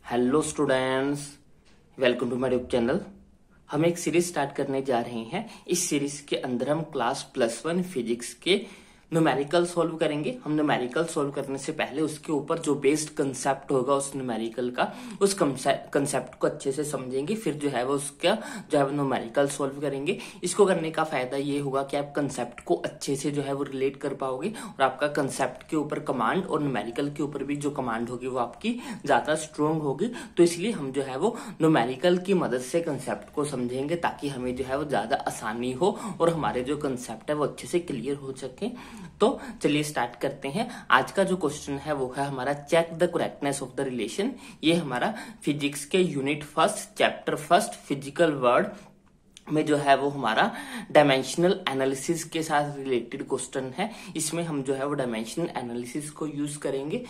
Hello students, welcome to my YouTube channel. हम एक series start करने जा रहे हैं। इस सीरीज के अंदर हम क्लास +1 फिजिक्स के न्यूमेरिकल सॉल्व करेंगे। हम न्यूमेरिकल सॉल्व करने से पहले उसके ऊपर जो बेस्ड कंसेप्ट होगा उस न्यूमेरिकल का, उस कंसेप्ट को अच्छे से समझेंगे। फिर जो है वो उसका जो है न्यूमेरिकल सॉल्व करेंगे। इसको करने का फायदा ये होगा कि आप कंसेप्ट को अच्छे से जो है वो रिलेट कर पाओगे और आपका कंसेप्ट के ऊपर कमांड और न्यूमेरिकल के ऊपर भी जो कमांड होगी वो आपकी ज्यादा स्ट्रोंग होगी। तो इसलिए हम जो है वो न्यूमेरिकल की मदद से कंसेप्ट को समझेंगे ताकि हमें जो है वो ज्यादा आसानी हो और हमारे जो कंसेप्ट है वो अच्छे से क्लियर हो सके। तो चलिए स्टार्ट करते हैं। आज का जो क्वेश्चन है वो है हमारा check the correctness of the relation. ये हमारा फिजिक्स के यूनिट 1 चैप्टर 1 फिजिकल वर्ड में जो है वो हमारा डायमेंशनल एनालिसिस के साथ रिलेटेड क्वेश्चन है। इसमें हम जो है वो डायमेंशनल एनालिसिस को यूज करेंगे।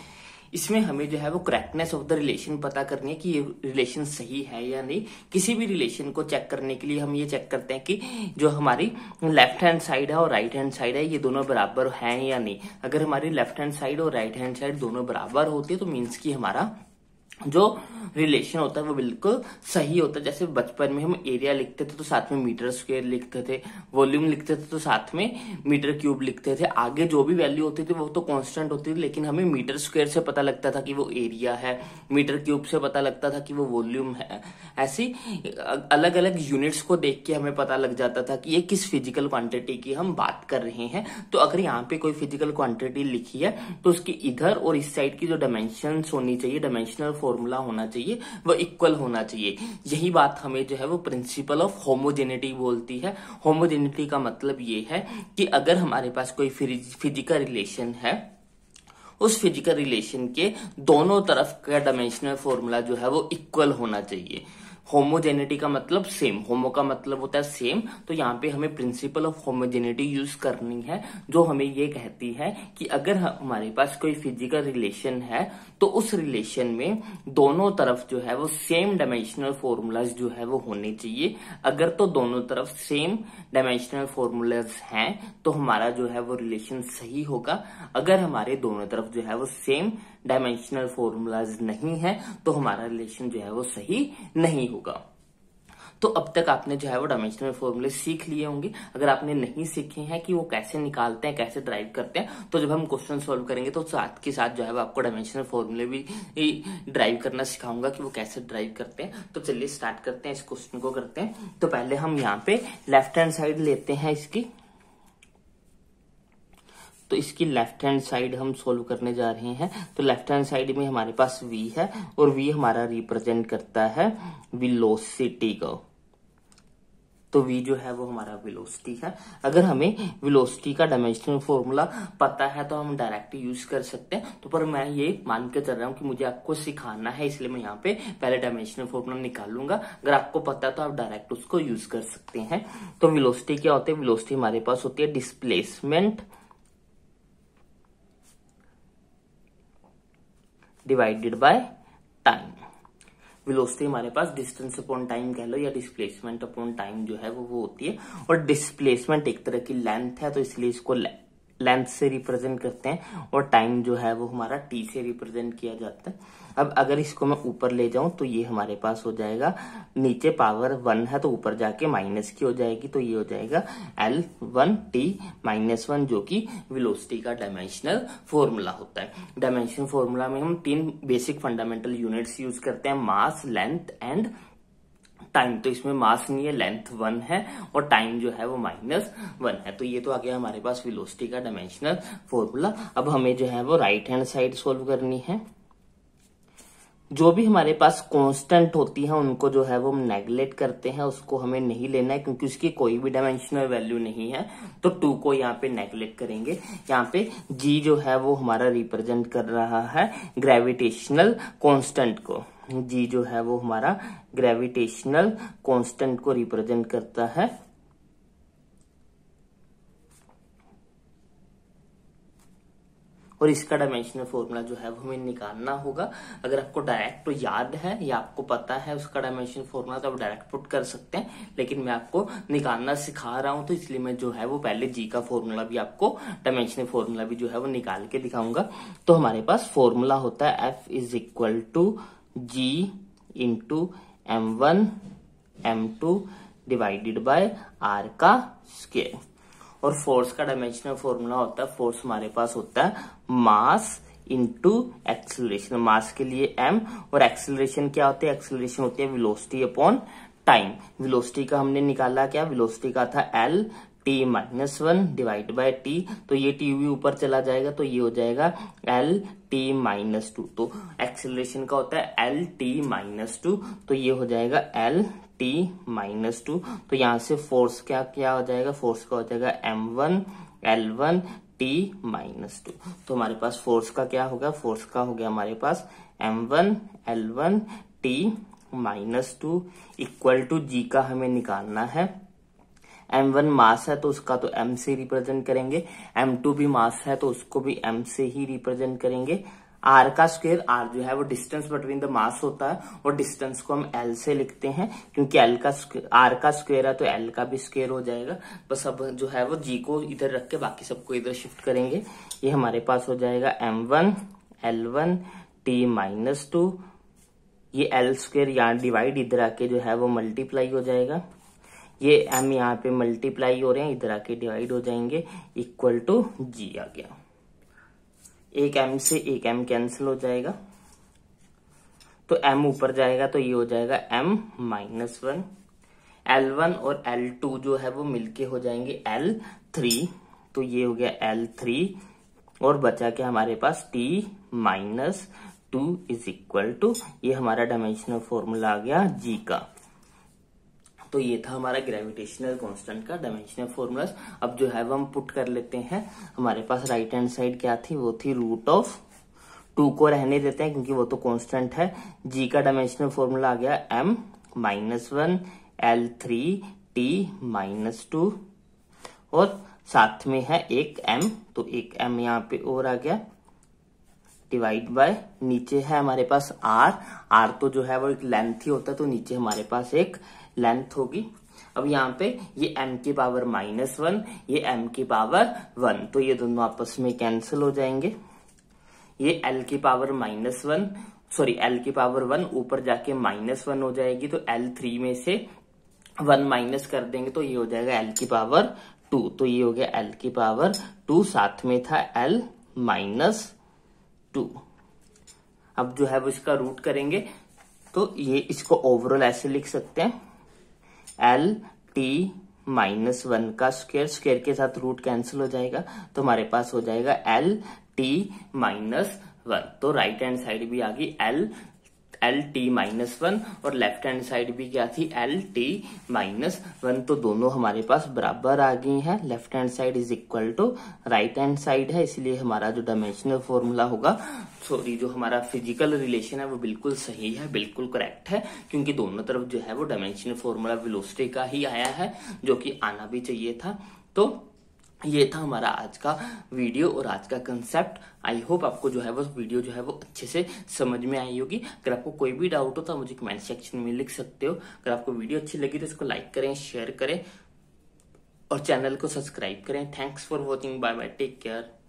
इसमें हमें जो है वो करेक्टनेस ऑफ द रिलेशन पता करनी है कि ये रिलेशन सही है या नहीं। किसी भी रिलेशन को चेक करने के लिए हम ये चेक करते हैं कि जो हमारी लेफ्ट हैंड साइड है और राइट हैंड साइड है ये दोनों बराबर हैं या नहीं। अगर हमारी लेफ्ट हैंड साइड और राइट हैंड साइड दोनों बराबर होती है तो मीन्स कि हमारा जो रिलेशन होता है वो बिल्कुल सही होता है। जैसे बचपन में हम एरिया लिखते थे तो साथ में मीटर स्क्वायर लिखते थे, वॉल्यूम लिखते थे तो साथ में मीटर क्यूब लिखते थे। आगे जो भी वैल्यू होती थी वो तो कांस्टेंट होती थी, लेकिन हमें मीटर स्क्वायर से पता लगता था कि वो एरिया है, मीटर क्यूब से पता लगता था कि वो वॉल्यूम है। ऐसी अलग अलग यूनिट्स को देख के हमें पता लग जाता था कि ये किस फिजिकल क्वांटिटी की हम बात कर रहे हैं। तो अगर यहाँ पे कोई फिजिकल क्वांटिटी लिखी है तो उसकी इधर और इस साइड की जो डायमेंशन होनी चाहिए, डायमेंशनल फॉर्मूला होना चाहिए, वो इक्वल होना चाहिए। यही बात हमें जो है वो प्रिंसिपल ऑफ होमोजेनिटी बोलती है। होमोजेनिटी का मतलब ये है कि अगर हमारे पास कोई फिजिकल रिलेशन है, उस फिजिकल रिलेशन के दोनों तरफ का डायमेंशनल फॉर्मूला जो है वो इक्वल होना चाहिए। होमोजेनिटी का मतलब सेम, होमो का मतलब होता है सेम। तो यहाँ पे हमें प्रिंसिपल ऑफ होमोजेनिटी यूज करनी है, जो हमें ये कहती है कि अगर हमारे पास कोई फिजिकल रिलेशन है तो उस रिलेशन में दोनों तरफ जो है वो सेम डायमेंशनल फॉर्मूलाज जो है वो होने चाहिए। अगर तो दोनों तरफ सेम डायमेंशनल फॉर्मूलाज हैं तो हमारा जो है वो रिलेशन सही होगा। अगर हमारे दोनों तरफ जो है वो सेम डायमेंशनल फॉर्मूलाज नहीं है तो हमारा रिलेशन जो है वो सही नहीं होगा। तो अब तक आपने जो है वो डायमेंशनल फॉर्मूले सीख लिए होंगे। अगर आपने नहीं सीखे हैं कि वो कैसे निकालते हैं, कैसे ड्राइव करते हैं, तो जब हम क्वेश्चन सॉल्व करेंगे तो साथ के साथ जो है वो आपको डायमेंशनल फॉर्मूले भी ड्राइव करना सिखाऊंगा कि वो कैसे ड्राइव करते हैं। तो चलिए स्टार्ट करते हैं, इस क्वेश्चन को करते हैं। तो पहले हम यहाँ पे लेफ्ट हैंड साइड लेते हैं इसकी। तो इसकी लेफ्ट हैंड साइड हम सोल्व करने जा रहे हैं। तो लेफ्ट हैंड साइड में हमारे पास v है और v हमारा रिप्रेजेंट करता है वेलोसिटी को। तो v जो है वो हमारा वेलोसिटी है। अगर हमें वेलोसिटी का डायमेंशनल फॉर्मूला पता है तो हम डायरेक्ट यूज कर सकते हैं। तो पर मैं ये मान के चल रहा हूँ कि मुझे आपको सिखाना है, इसलिए मैं यहाँ पे पहले डायमेंशनल फॉर्मूला निकालूंगा। अगर आपको पता है तो आप डायरेक्ट उसको यूज कर सकते हैं। तो वेलोसिटी क्या होती है? वेलोसिटी हमारे पास होती है displacement divided by time. Velocity हमारे पास डिस्टेंस अपॉन टाइम कह लो या डिस्प्लेसमेंट अपॉन टाइम जो है वो होती है। और डिस्प्लेसमेंट एक तरह की लेंथ है तो इसलिए इसको लेंथ से रिप्रेजेंट करते हैं और टाइम जो है वो हमारा टी से रिप्रेजेंट किया जाता है। अब अगर इसको मैं ऊपर ले जाऊं तो ये हमारे पास हो जाएगा, नीचे पावर 1 है तो ऊपर जाके माइनस की हो जाएगी, तो ये हो जाएगा L1T-1 जो कि वेलोसिटी का डायमेंशनल फॉर्मूला होता है। डायमेंशन फॉर्मूला में हम 3 बेसिक फंडामेंटल यूनिट्स यूज करते हैं, मास, लेंथ एंड टाइम। तो इसमें मास नहीं है, लेंथ 1 है और टाइम जो है वो -1 है। तो ये तो आ गया हमारे पास वेलोसिटी का डायमेंशनल फॉर्मूला। अब हमें जो है वो राइट हैंड साइड सोल्व करनी है। जो भी हमारे पास कांस्टेंट होती है उनको जो है वो हम नेगलेक्ट करते हैं, उसको हमें नहीं लेना है क्योंकि उसकी कोई भी डायमेंशनल वैल्यू नहीं है। तो 2 को यहाँ पे नेगलेक्ट करेंगे। यहाँ पे g जो है वो हमारा रिप्रेजेंट कर रहा है ग्रेविटेशनल कांस्टेंट को। g जो है वो हमारा ग्रेविटेशनल कांस्टेंट को रिप्रेजेंट करता है। और इसका डायमेंशनल फॉर्मूला जो है वो हमें निकालना होगा। अगर आपको डायरेक्ट तो याद है या आपको पता है उसका डायमेंशनल फॉर्मूला तो आप डायरेक्ट पुट कर सकते हैं, लेकिन मैं आपको निकालना सिखा रहा हूं तो इसलिए मैं जो है वो पहले जी का फॉर्मूला भी आपको, डायमेंशनल फॉर्मूला भी जो है वो निकाल के दिखाऊंगा। तो हमारे पास फॉर्मूला होता है F = G into M1 M2 divided by R का स्क्वायर। और फोर्स का डायमेंशनल फॉर्मूला होता है, फोर्स हमारे पास होता है मास इंटू एक्सेलरेशन। मास के लिए m और एक्सेलरेशन क्या होती है, एक्सेलरेशन होती है वेलोसिटी अपॉन टाइम। वेलोसिटी का हमने निकाला क्या, वेलोसिटी का था L t-1 divide by t, तो ये t भी ऊपर चला जाएगा तो ये हो जाएगा L t-2। तो एक्सेलरेशन का होता है L t-2, तो ये हो जाएगा L t-2। तो यहाँ से फोर्स क्या क्या हो जाएगा, फोर्स का हो जाएगा M1 L1 t-2। तो हमारे पास फोर्स का क्या होगा, फोर्स का हो गया हमारे पास M1 L1 t-2 equal to G का हमें निकालना है। M1 मास है तो उसका तो M से रिप्रेजेंट करेंगे, M2 भी मास है तो उसको भी M से ही रिप्रेजेंट करेंगे। R का स्क्वायर, R जो है वो डिस्टेंस बिटवीन द मास होता है और डिस्टेंस को हम L से लिखते हैं, क्योंकि R का स्क्वायर है तो L का भी स्क्वायर हो जाएगा। बस अब जो है वो G को इधर रख के बाकी सबको इधर शिफ्ट करेंगे। ये हमारे पास हो जाएगा M1 L1 t-2, ये L स्क्वायर यहाँ डिवाइड, इधर आके जो है वो मल्टीप्लाई हो जाएगा। ये M यहाँ पे मल्टीप्लाई हो रहे हैं, इधर आके डिवाइड हो जाएंगे, इक्वल टू G आ गया। एक M से एक M कैंसिल हो जाएगा तो M ऊपर जाएगा तो ये हो जाएगा M-1। L1 और L2 जो है वो मिलके हो जाएंगे L3, तो ये हो गया L3 और बचा क्या हमारे पास t-2 इज इक्वल टू, ये हमारा डायमेंशनल फॉर्मूला आ गया G का। तो ये था हमारा ग्रेविटेशनल कांस्टेंट का डायमेंशनल फॉर्मूला। अब जो है वो हम पुट कर लेते हैं। हमारे पास राइट हैंड साइड क्या थी, वो थी √2 को रहने देते हैं क्योंकि वो तो कांस्टेंट है। जी का डायमेंशनल फॉर्मूला आ गया M-1 L3 t-2 और साथ में है एक M, तो एक M यहाँ पे और आ गया डिवाइड बाय, नीचे है हमारे पास R तो जो है वो एक लेंथ ही होता है तो नीचे हमारे पास एक लेंथ होगी। अब यहाँ पे ये m की पावर -1, ये m की पावर 1, तो ये दोनों आपस में कैंसिल हो जाएंगे। ये l की पावर l की पावर 1 ऊपर जाके -1 हो जाएगी, तो L3 में से 1 माइनस कर देंगे तो ये हो जाएगा l की पावर 2, तो ये हो गया l की पावर 2, साथ में था L-2। अब जो है वो इसका रूट करेंगे तो ये इसको ओवरऑल ऐसे लिख सकते हैं, L-1 का स्क्वायर के साथ रूट कैंसिल हो जाएगा तो हमारे पास हो जाएगा L-1। तो राइट हैंड साइड भी आ गई L-1 और लेफ्ट हैंड साइड भी क्या थी L-1, तो दोनों हमारे पास बराबर आ गई हैं। Left hand side is equal to right hand side है, इसलिए हमारा जो डायमेंशनल फॉर्मूला होगा, जो हमारा फिजिकल रिलेशन है वो बिल्कुल सही है, बिल्कुल करेक्ट है, क्योंकि दोनों तरफ जो है वो डायमेंशनल फॉर्मूला वेलोसिटी का ही आया है, जो कि आना भी चाहिए था। तो ये था हमारा आज का वीडियो और आज का कंसेप्ट। आई होप आपको जो है वो वीडियो जो है वो अच्छे से समझ में आई होगी। अगर आपको कोई भी डाउट हो तो मुझे कमेंट सेक्शन में लिख सकते हो। अगर आपको वीडियो अच्छी लगी तो इसको लाइक करें, शेयर करें और चैनल को सब्सक्राइब करें। Thanks for watching, bye bye, take care.